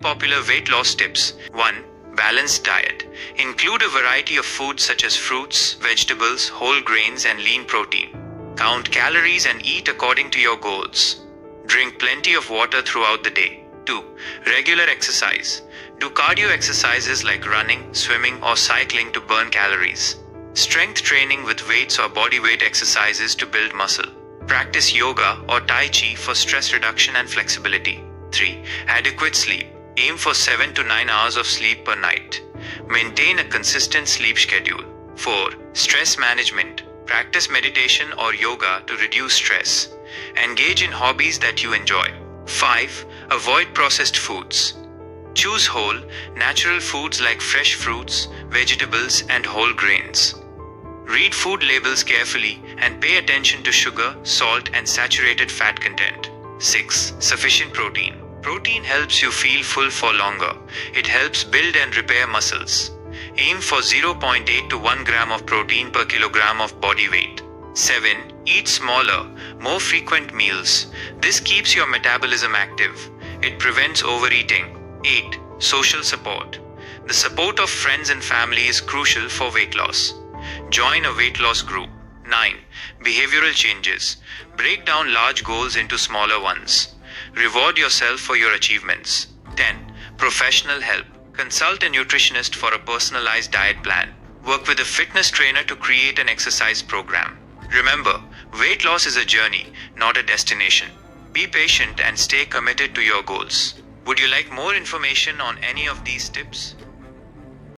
popular weight loss tips. 1. Balanced diet. Include a variety of foods such as fruits, vegetables, whole grains, and lean protein. Count calories and eat according to your goals. Drink plenty of water throughout the day. 2. Regular exercise. Do cardio exercises like running, swimming, or cycling to burn calories. Strength training with weights or body weight exercises to build muscle. Practice yoga or tai chi for stress reduction and flexibility. 3. Adequate sleep. Aim for 7 to 9 hours of sleep per night. Maintain a consistent sleep schedule. 4. Stress management. Practice meditation or yoga to reduce stress. Engage in hobbies that you enjoy. 5. Avoid processed foods. Choose whole, natural foods like fresh fruits, vegetables, and whole grains. Read food labels carefully and pay attention to sugar, salt, and saturated fat content. 6. Sufficient protein. Protein helps you feel full for longer. It helps build and repair muscles. Aim for 0.8 to 1 gram of protein per kilogram of body weight. 7. Eat smaller, more frequent meals. This keeps your metabolism active. It prevents overeating. 8. Social support. The support of friends and family is crucial for weight loss. Join a weight loss group. 9. Behavioral changes. Break down large goals into smaller ones. Reward yourself for your achievements. 10. Professional help. Consult a nutritionist for a personalized diet plan. Work with a fitness trainer to create an exercise program. Remember, weight loss is a journey, not a destination. Be patient and stay committed to your goals. Would you like more information on any of these tips?